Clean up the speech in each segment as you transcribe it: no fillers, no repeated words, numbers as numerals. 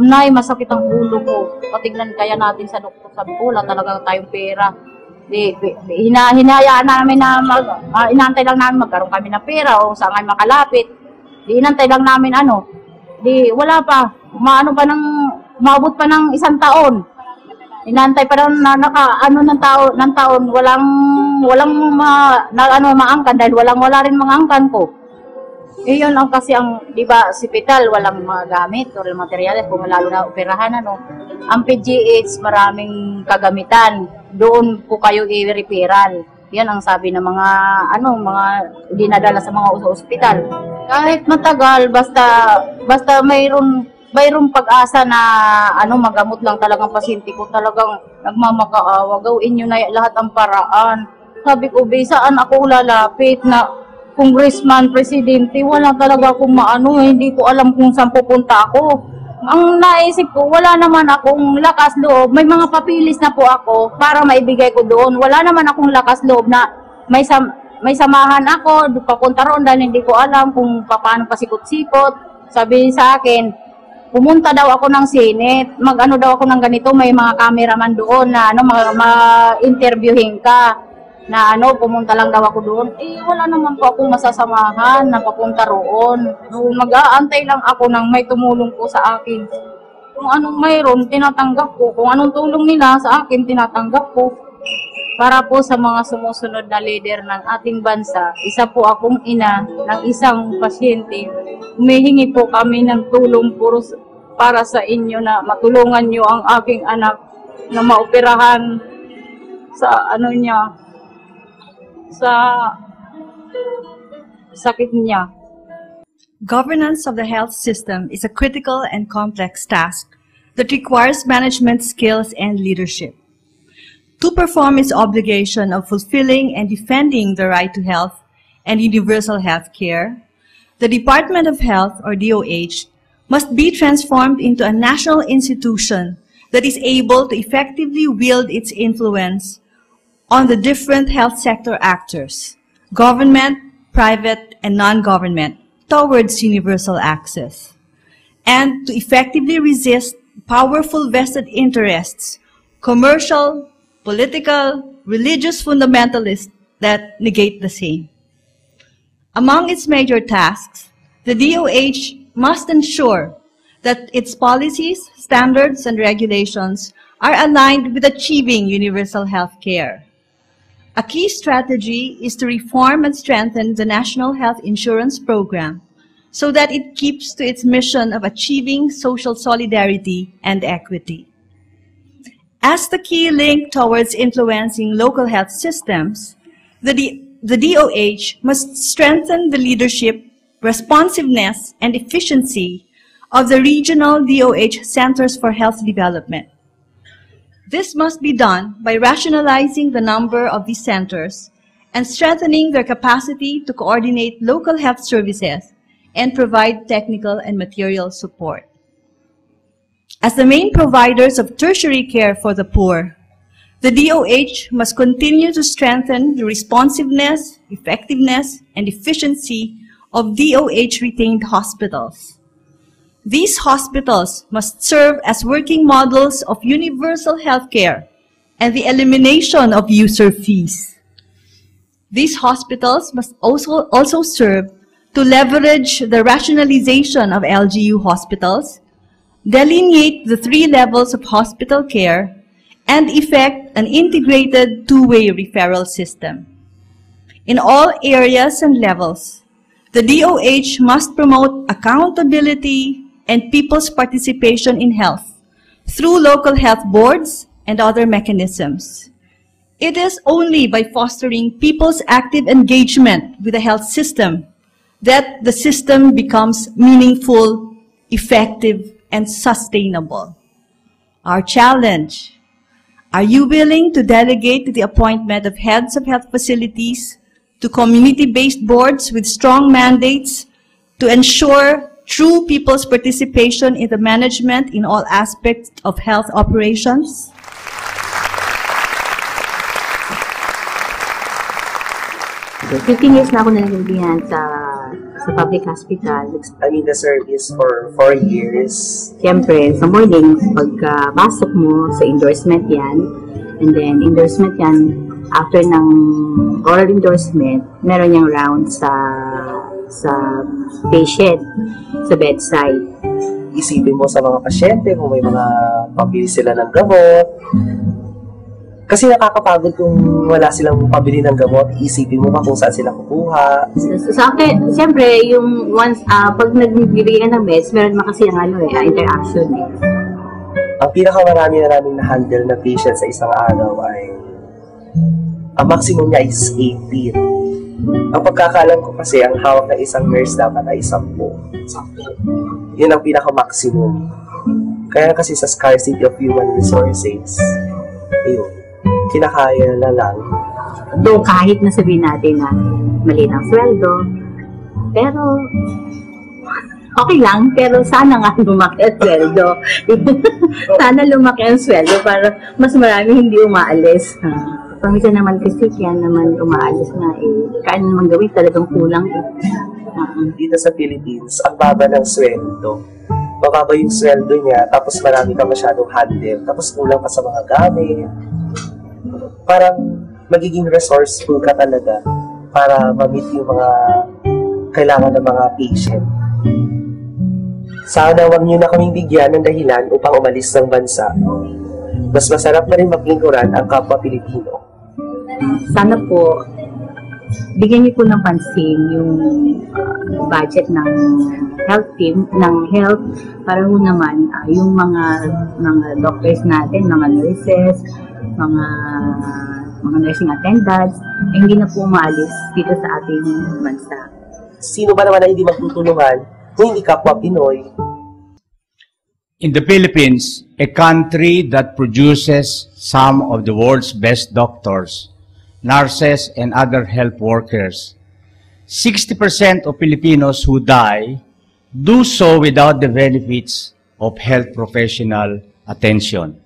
Nay, masakit ang ulo ko. Patignan kaya natin sa doktor. Sabi ko, wala talaga tayong pera. Hinayaan namin na inantay lang namin magkaroon kami ng pera o saan kami makalapit. Inantay lang namin wala pa. Maabot pa ng 1 taon. Inantay pa daw na ng taon, walang maangkan dahil wala rin mga angkan ko. Yun ang kasi di ba, hospital, walang mga gamit o materials, kung lalo na operahan, Ang PGH, maraming kagamitan. Doon po kayo i-referral. Yan ang sabi ng mga dinadala sa mga ospital. Kahit matagal, basta mayroong pag-asa na magamot lang talagang pasyente ko, talagang nagmamakaawa. Gawin nyo na lahat ang paraan. Sabi ko, saan ako lalapit na congressman, presidente, wala talaga akong hindi ko alam kung saan pupunta ako. Ang naisip ko, wala naman akong lakas loob. May mga papilis na po ako para maibigay ko doon. Wala naman akong lakas loob na may samahan ako, papunta roon dahil hindi ko alam kung paano pasikot-sikot. Sabi sa akin, pumunta daw ako ng Senate, daw ako ng ganito, may mga cameraman doon na ma-interviewin ka. Na pumunta lang daw ako doon. Wala naman po akong masasamahan na papunta roon. Mag-aantay lang ako ng may tumulong po sa akin. Kung anong mayroon, tinatanggap ko. Kung anong tulong nila sa akin, tinatanggap ko. Para po sa mga sumusunod na leader ng ating bansa, isa po akong ina ng isang pasyente. Humihingi po kami ng tulong puro para sa inyo na matulungan nyo ang aking anak na maoperahan sa sa sakit niya. Governance of the health system is a critical and complex task that requires management skills and leadership. To perform its obligation of fulfilling and defending the right to health and universal health care, the Department of Health, or DOH, must be transformed into a national institution that is able to effectively wield its influence on the different health sector actors, government, private, and non-government, towards universal access, and to effectively resist powerful vested interests, commercial, political, religious fundamentalists that negate the same. Among its major tasks, the DOH must ensure that its policies, standards, and regulations are aligned with achieving universal health care. A key strategy is to reform and strengthen the National Health Insurance Program so that it keeps to its mission of achieving social solidarity and equity. As the key link towards influencing local health systems, the DOH must strengthen the leadership, responsiveness, and efficiency of the regional DOH Centers for Health Development. This must be done by rationalizing the number of these centers and strengthening their capacity to coordinate local health services and provide technical and material support. As the main providers of tertiary care for the poor, the DOH must continue to strengthen the responsiveness, effectiveness, and efficiency of DOH-retained hospitals. These hospitals must serve as working models of universal health care and the elimination of user fees. These hospitals must also serve to leverage the rationalization of LGU hospitals, delineate the 3 levels of hospital care, and effect an integrated two-way referral system. In all areas and levels, the DOH must promote accountability and people's participation in health through local health boards and other mechanisms. It is only by fostering people's active engagement with the health system that the system becomes meaningful, effective, and sustainable. Our challenge: are you willing to delegate the appointment of heads of health facilities to community-based boards with strong mandates to ensure true people's participation in the management in all aspects of health operations? So, 15 years na ako nalagyan sa sa public hospital. I mean, the service for 4 years. Siyempre, sa morning, pagkapasok mo, sa endorsement yan. And then, endorsement yan, after ng oral endorsement, meron yung round sa patient, sa bedside. Isipin mo sa mga pasyente kung may mga pambili sila ng gamot. Kasi nakakapagod kung wala silang pabili ng gamot, isipin mo pa kung saan sila kukuha. Sa akin, siyempre, yung once, pag nagbibigay ka ng meds, meron naman kasi yung interaction eh. Ang pinakamarami naming na-handle na patient sa isang araw ay ang maximum niya is 18. Ang pagkakalam ko kasi, ang hawak ng isang nurse dapat ay 10. Yun ang pinaka-maximum. Kaya kasi sa scarcity of human resources, ayun, kinakaya na lang. Though kahit na sabihin natin na maliit ang sweldo, pero okay lang, pero sana nga lumaki ang sweldo. Sana lumaki ang sweldo para mas marami hindi umaalis. Pamisa naman kasi kaya naman umaalis na kaya naman gawin talagang kulang Dito sa Philippines, ang baba ng sweldo. Mababa yung sweldo niya, tapos marami ka masyadong handle, tapos kulang ka sa mga gamit. Parang magiging resourceful ka talaga para ma-meet yung mga kailangan ng mga patient. Sana wag niyo na kaming bigyan ng dahilan upang umalis ng bansa. Mas masarap na rin maglingkuran ang kapwa Pilipino. Sana po, bigyan niyo po ng pansin yung budget ng health team, ng health, para po naman yung mga doctors natin, mga nurses, mga nursing attendants, hindi na po umaalis dito sa ating bansa. Sino ba naman na hindi magtutulungan kung hindi kapwa Pinoy? In the Philippines, a country that produces some of the world's best doctors, nurses, and other health workers, 60% of Filipinos who die do so without the benefits of health professional attention.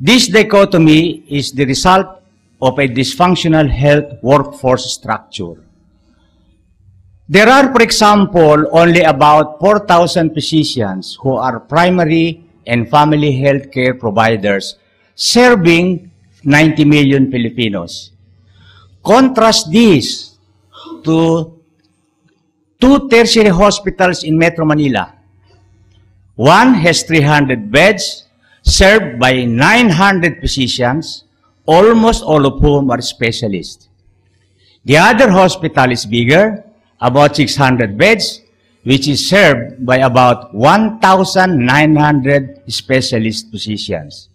This dichotomy is the result of a dysfunctional health workforce structure. There are, for example, only about 4,000 physicians who are primary and family health care providers serving 90 million Filipinos. Contrast this to 2 tertiary hospitals in Metro Manila. One has 300 beds, served by 900 physicians, almost all of whom are specialists. The other hospital is bigger, about 600 beds, which is served by about 1,900 specialist physicians.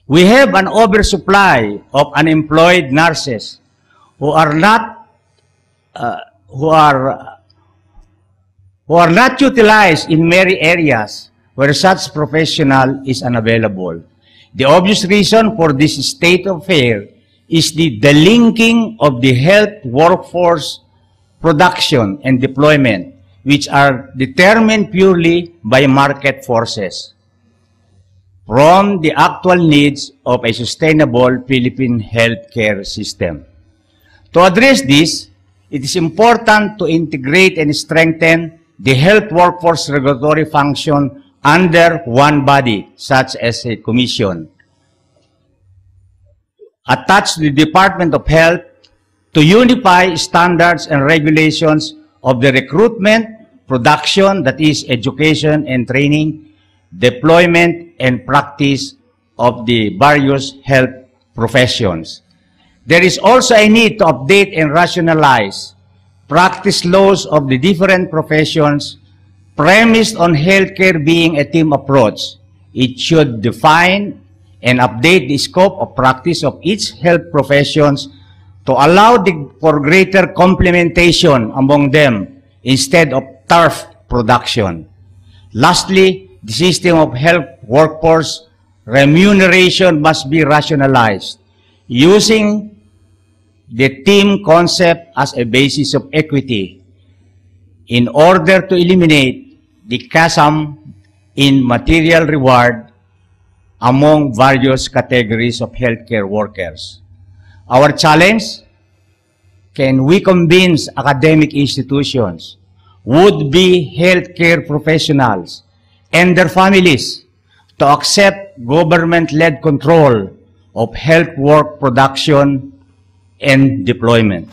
We have an oversupply of unemployed nurses who are not utilized in many areas where such professional is unavailable. The obvious reason for this state of affairs is the delinking of the health workforce production and deployment, which are determined purely by market forces, from the actual needs of a sustainable Philippine healthcare system. To address this, it is important to integrate and strengthen the health workforce regulatory function under one body, such as a commission, attached to the Department of Health to unify standards and regulations of the recruitment, production, that is education and training, deployment, and practice of the various health professions. There is also a need to update and rationalize practice laws of the different professions premised on healthcare being a team approach. It should define and update the scope of practice of each health professions to allow for greater complementation among them instead of turf production. Lastly, the system of health workforce remuneration must be rationalized using the team concept as a basis of equity in order to eliminate the chasm in material reward among various categories of healthcare workers. Our challenge can we convince academic institutions, would-be healthcare professionals, and their families to accept government-led control of health work production and deployment?